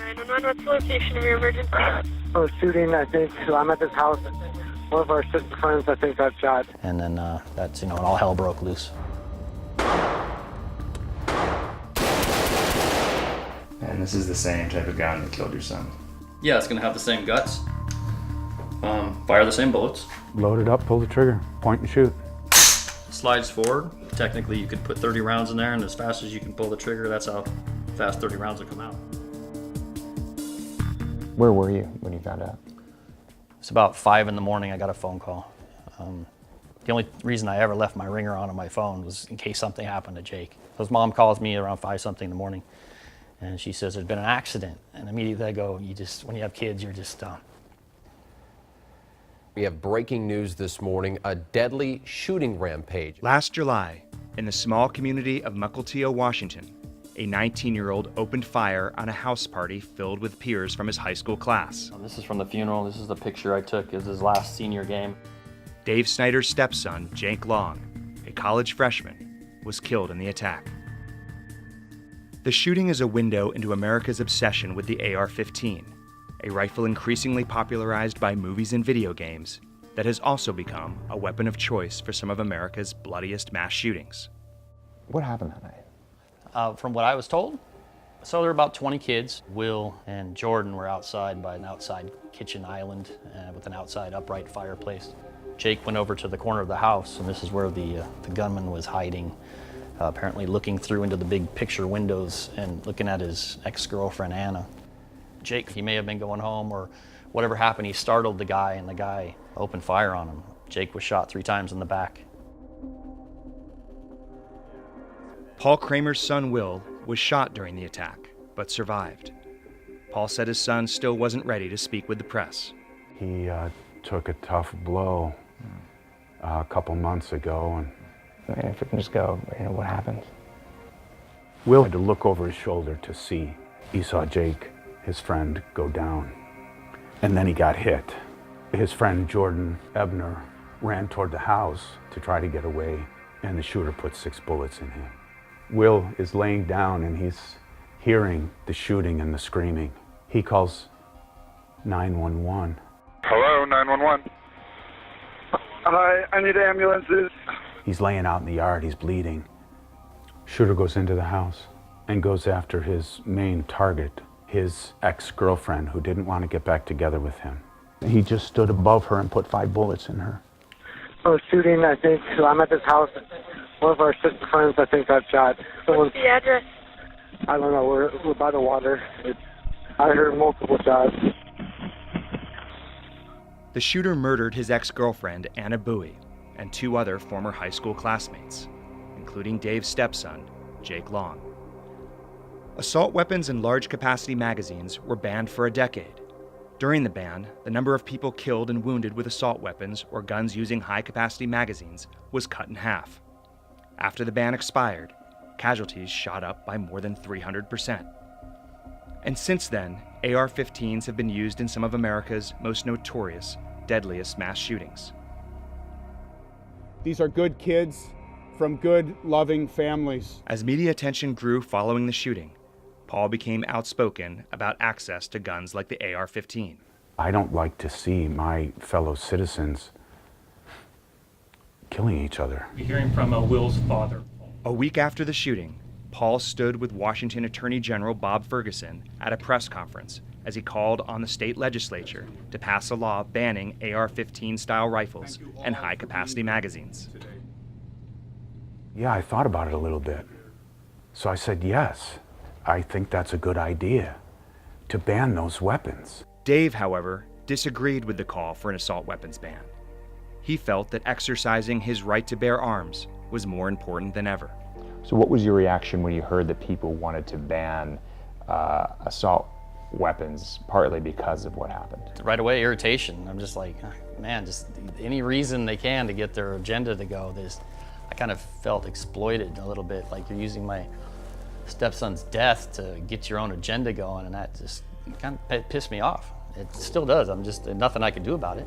911, what's the location of your emergency? Oh, shooting, I think. I'm at this house. One of our sister friends, I think, got shot. And then that's, and all hell broke loose. And this is the same type of gun that killed your son? Yeah, it's gonna have the same guts. Fire the same bullets. Load it up, pull the trigger, point and shoot. Slides forward. Technically, you could put 30 rounds in there, and as fast as you can pull the trigger, that's how fast 30 rounds will come out. Where were you when you found out? It's about 5 in the morning, I got a phone call. The only reason I ever left my ringer on my phone was in case something happened to Jake. His mom calls me around 5-something in the morning, and she says, there's been an accident. And immediately I go, when you have kids, you're just done. We have breaking news this morning, a deadly shooting rampage. Last July, in the small community of Mukilteo, Washington, a 19-year-old opened fire on a house party filled with peers from his high school class. This is from the funeral. This is the picture I took. It was his last senior game. Dave Snyder's stepson, Jake Long, a college freshman, was killed in the attack. The shooting is a window into America's obsession with the AR-15, a rifle increasingly popularized by movies and video games that has also become a weapon of choice for some of America's bloodiest mass shootings. What happened that night? From what I was told, so there were about 20 kids. Will and Jordan were outside by an outside kitchen island with an outside upright fireplace. Jake went over to the corner of the house, and this is where the gunman was hiding, apparently looking through into the big picture windows and looking at his ex-girlfriend, Anna. Jake, he may have been going home or whatever happened, he startled the guy and the guy opened fire on him. Jake was shot 3 times in the back. Paul Kramer's son, Will, was shot during the attack, but survived. Paul said his son still wasn't ready to speak with the press. He took a tough blow a couple months ago. And if we can just go, what happened? Will had to look over his shoulder to see. He saw Jake, his friend, go down. And then he got hit. His friend, Jordan Ebner, ran toward the house to try to get away, and the shooter put 6 bullets in him. Will is laying down and he's hearing the shooting and the screaming. He calls 911. Hello, 911. Hi, I need ambulances. He's laying out in the yard, he's bleeding. Shooter goes into the house and goes after his main target, his ex-girlfriend who didn't want to get back together with him. He just stood above her and put 5 bullets in her. Oh, shooting, I think. I'm at this house. One of our sister friends, I think, got shot. What's the address? I don't know, we're by the water. I heard multiple shots. The shooter murdered his ex-girlfriend, Anna Bowie, and 2 other former high school classmates, including Dave's stepson, Jake Long. Assault weapons and large-capacity magazines were banned for a decade. During the ban, the number of people killed and wounded with assault weapons or guns using high-capacity magazines was cut in half. After the ban expired, casualties shot up by more than 300%. And since then, AR-15s have been used in some of America's most notorious, deadliest mass shootings. These are good kids from good, loving families. As media attention grew following the shooting, Paul became outspoken about access to guns like the AR-15. I don't like to see my fellow citizens killing each other. You're hearing from Will's father. A week after the shooting, Paul stood with Washington Attorney General Bob Ferguson at a press conference as he called on the state legislature to pass a law banning AR-15 style rifles and high-capacity magazines. Yeah, I thought about it a little bit. So I said, yes, I think that's a good idea to ban those weapons. Dave, however, disagreed with the call for an assault weapons ban. He felt that exercising his right to bear arms was more important than ever. So what was your reaction when you heard that people wanted to ban assault weapons, partly because of what happened? Right away, irritation. I'm just like, man, just any reason they can to get their agenda to go. I kind of felt exploited a little bit, like you're using my stepson's death to get your own agenda going, and that just kind of pissed me off. It still does. Nothing I can do about it.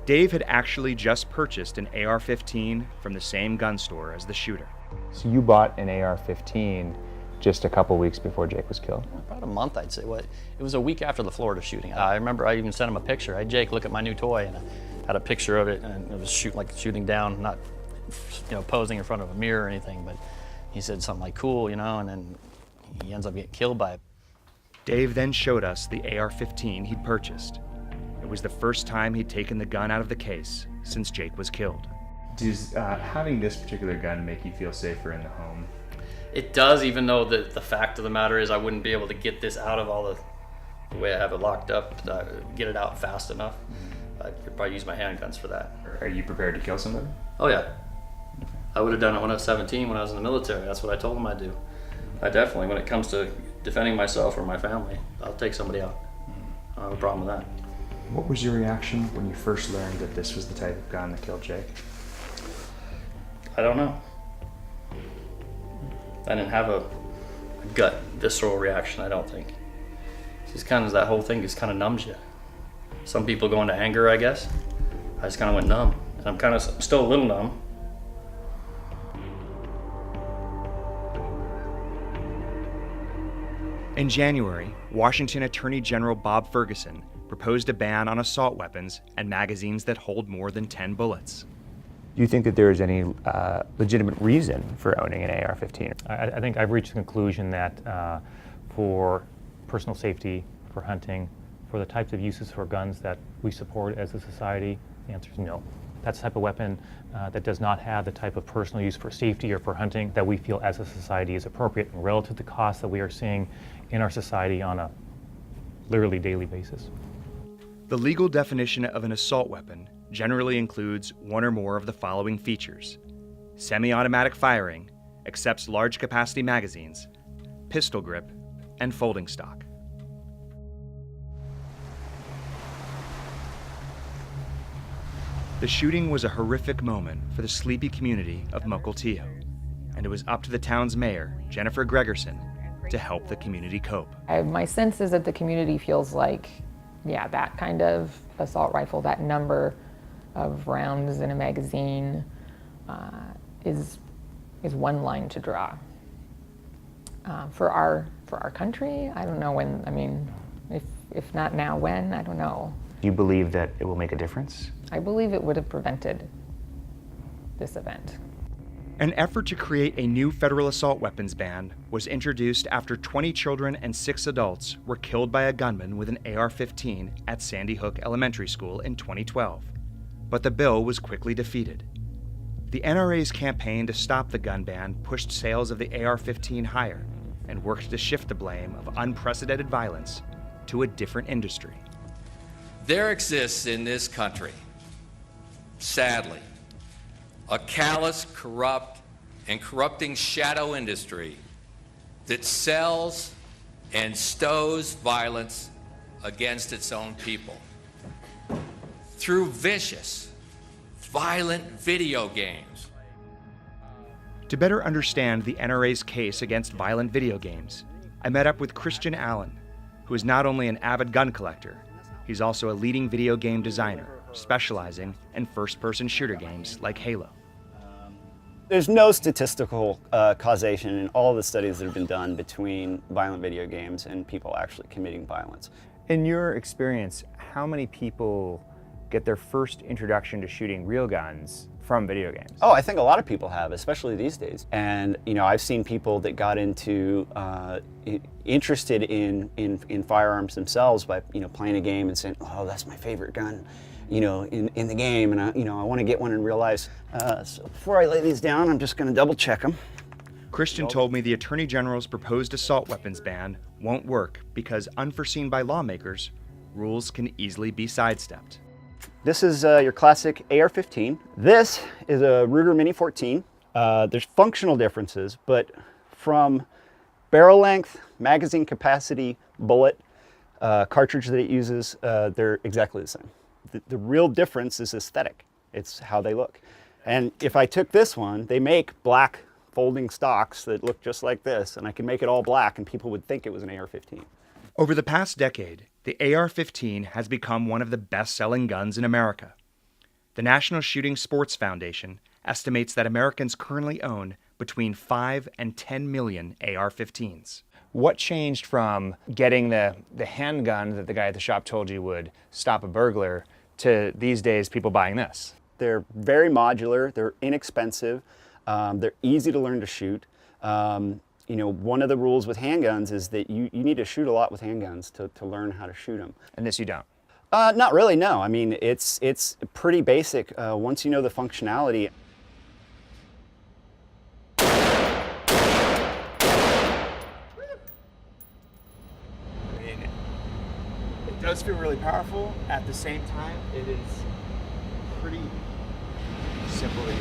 Dave had actually just purchased an AR-15 from the same gun store as the shooter. So you bought an AR-15 just a couple weeks before Jake was killed? About a month, I'd say. It was a week after the Florida shooting. I remember I even sent him a picture. Hey, Jake, look at my new toy, and I had a picture of it, and it was shooting down, not posing in front of a mirror or anything, but he said something like, cool, and then he ends up getting killed by it. Dave then showed us the AR-15 he'd purchased. It was the first time he'd taken the gun out of the case since Jake was killed. Does having this particular gun make you feel safer in the home? It does, even though the fact of the matter is I wouldn't be able to get this out of all the way I have it locked up, get it out fast enough. I could probably use my handguns for that. Are you prepared to kill somebody? Oh yeah. I would have done it when I was 17, when I was in the military. That's what I told them I'd do. I definitely, when it comes to defending myself or my family, I'll take somebody out. I don't have a problem with that. What was your reaction when you first learned that this was the type of gun that killed Jake? I don't know. I didn't have a gut, visceral reaction, I don't think. It's just kind of, that whole thing just kind of numbs you. Some people go into anger, I guess. I just kind of went numb. And I'm kind of still a little numb. In January, Washington Attorney General Bob Ferguson proposed a ban on assault weapons and magazines that hold more than 10 bullets. Do you think that there is any legitimate reason for owning an AR-15? I think I've reached the conclusion that for personal safety, for hunting, for the types of uses for guns that we support as a society, the answer is no. That's the type of weapon that does not have the type of personal use for safety or for hunting that we feel as a society is appropriate and relative to costs that we are seeing in our society on a literally daily basis. The legal definition of an assault weapon generally includes one or more of the following features: semi-automatic firing, accepts large capacity magazines, pistol grip, and folding stock. The shooting was a horrific moment for the sleepy community of Mukilteo, and it was up to the town's mayor, Jennifer Gregerson, to help the community cope. My sense is that the community feels like, that kind of assault rifle, that number of rounds in a magazine is one line to draw. For our country, I don't know when. I mean, if not now, when? I don't know. Do you believe that it will make a difference? I believe it would have prevented this event. An effort to create a new federal assault weapons ban was introduced after 20 children and 6 adults were killed by a gunman with an AR-15 at Sandy Hook Elementary School in 2012. But the bill was quickly defeated. The NRA's campaign to stop the gun ban pushed sales of the AR-15 higher and worked to shift the blame of unprecedented violence to a different industry. There exists in this country, sadly, a callous, corrupt, and corrupting shadow industry that sells and stows violence against its own people through vicious, violent video games. To better understand the NRA's case against violent video games, I met up with Christian Allen, who is not only an avid gun collector, he's also a leading video game designer, specializing in first-person shooter games like Halo. There's no statistical causation in all the studies that have been done between violent video games and people actually committing violence. In your experience, how many people get their first introduction to shooting real guns from video games? Oh, I think a lot of people have, especially these days. And I've seen people that got into interested in firearms themselves by playing a game and saying, "Oh, that's my favorite gun." In the game, and I want to get one in real life. So before I lay these down, I'm just going to double check them. Christian told me the Attorney General's proposed assault weapons ban won't work because, unforeseen by lawmakers, rules can easily be sidestepped. This is your classic AR-15. This is a Ruger Mini 14. There's functional differences, but from barrel length, magazine capacity, bullet, cartridge that it uses, they're exactly the same. The real difference is aesthetic. It's how they look. And if I took this one, they make black folding stocks that look just like this, and I can make it all black and people would think it was an AR-15. Over the past decade, the AR-15 has become one of the best-selling guns in America. The National Shooting Sports Foundation estimates that Americans currently own between 5 and 10 million AR-15s. What changed from getting the handgun that the guy at the shop told you would stop a burglar to these days people buying this? They're very modular, they're inexpensive, they're easy to learn to shoot. You know, one of the rules with handguns is that you need to shoot a lot with handguns to learn how to shoot them. And this you don't? Not really, no. I mean, it's pretty basic once you know the functionality. It does feel really powerful. At the same time, it is pretty simple to use.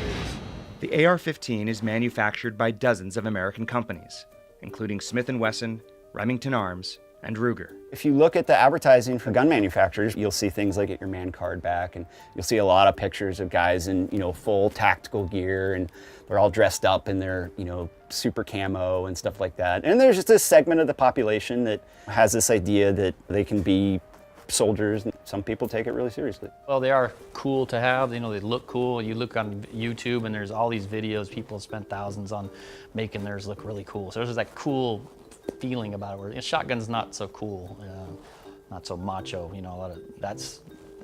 The AR-15 is manufactured by dozens of American companies, including Smith & Wesson, Remington Arms, and Ruger. If you look at the advertising for gun manufacturers, you'll see things like Get Your Man Card Back, and you'll see a lot of pictures of guys in, you know, full tactical gear, and they're all dressed up in their, you know, super camo and stuff like that. And there's just this segment of the population that has this idea that they can be soldiers, and some people take it really seriously. Well, they are cool to have. You know, they look cool. You look on YouTube and there's all these videos. People spent thousands on making theirs look really cool. So there's that cool feeling about it. Where, you know, shotgun's not so cool, not so macho. You know,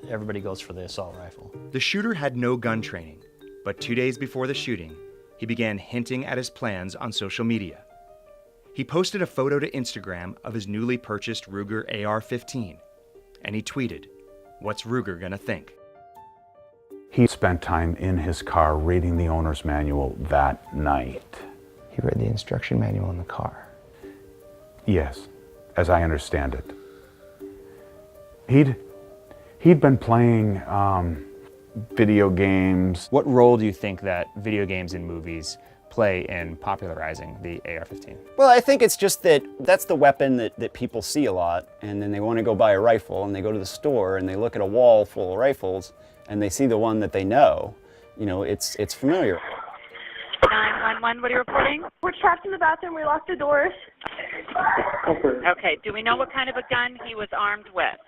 everybody goes for the assault rifle. The shooter had no gun training, but 2 days before the shooting, he began hinting at his plans on social media. He posted a photo to Instagram of his newly purchased Ruger AR-15, and he tweeted, "What's Ruger gonna think?" He spent time in his car reading the owner's manual that night. He read the instruction manual in the car. Yes, as I understand it. He'd been playing video games. What role do you think that video games and movies play in popularizing the AR-15? Well, I think it's just that that's the weapon that people see a lot, and then they want to go buy a rifle, and they go to the store and they look at a wall full of rifles and they see the one that they know. You know, it's familiar. 911, what are you reporting? We're trapped in the bathroom. We locked the doors. Okay, do we know what kind of a gun he was armed with?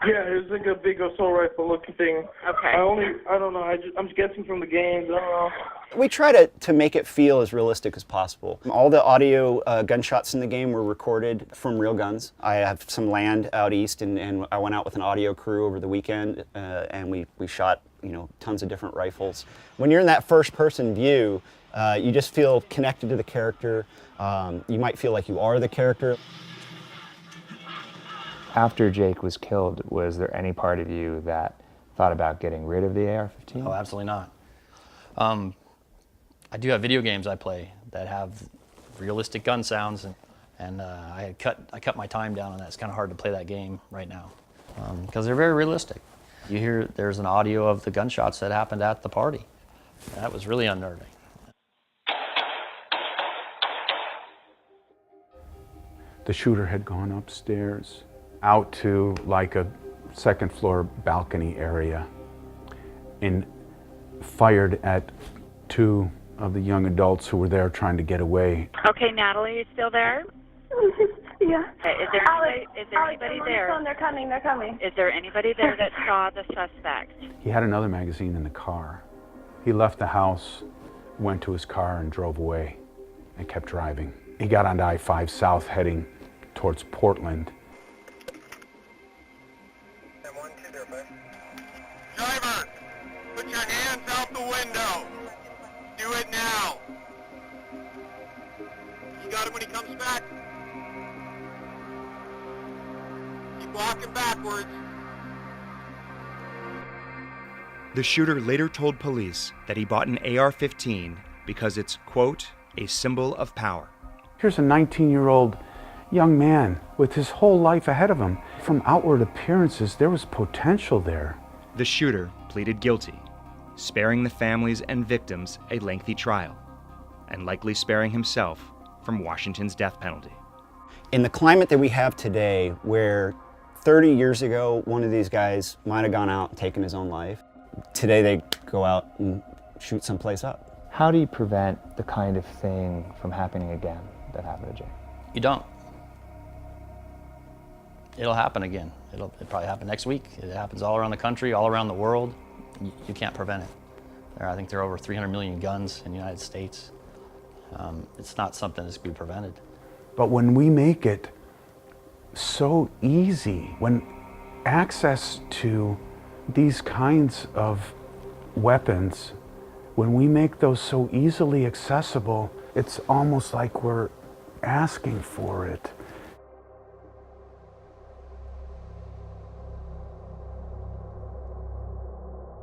Yeah, it was like a big assault rifle looking thing. Okay. I don't know. I'm just guessing from the games. I don't know. We try to make it feel as realistic as possible. All the audio gunshots in the game were recorded from real guns. I have some land out east, and I went out with an audio crew over the weekend, and we shot, you know, tons of different rifles. When you're in that first-person view, you just feel connected to the character. You might feel like you are the character. After Jake was killed, was there any part of you that thought about getting rid of the AR-15? Oh, absolutely not. I do have video games I play that have realistic gun sounds, and I cut my time down on that. It's kind of hard to play that game right now because they're very realistic. You hear there's an audio of the gunshots that happened at the party. That was really unnerving. The shooter had gone upstairs out to like a second floor balcony area and fired at two of the young adults who were there trying to get away. Okay, Natalie, you still there? Yeah. Okay, is there anybody there? They're coming. Is there anybody there that saw the suspect? He had another magazine in the car. He left the house, went to his car and drove away and kept driving. He got onto I-5 South heading towards Portland. Driver, put your hands out the window. Do it now. You got him when he comes back. Keep walking backwards. The shooter later told police that he bought an AR-15 because it's, quote, a symbol of power. Here's a 19-year-old young man with his whole life ahead of him. From outward appearances, there was potential there. The shooter pleaded guilty, sparing the families and victims a lengthy trial, and likely sparing himself from Washington's death penalty. In the climate that we have today, where 30 years ago, one of these guys might have gone out and taken his own life, today they go out and shoot someplace up. How do you prevent the kind of thing from happening again that happened to Jake? You don't. It'll happen again. It'll probably happen next week. It happens all around the country, all around the world. You can't prevent it. I think there are over 300 million guns in the United States. It's not something that's going to be prevented. But when we make it so easy, when access to these kinds of weapons, when we make those so easily accessible, it's almost like we're asking for it.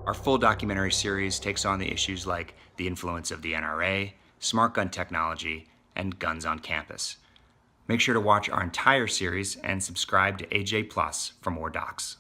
Our full documentary series takes on the issues like the influence of the NRA, smart gun technology, and guns on campus. Make sure to watch our entire series and subscribe to AJ Plus for more docs.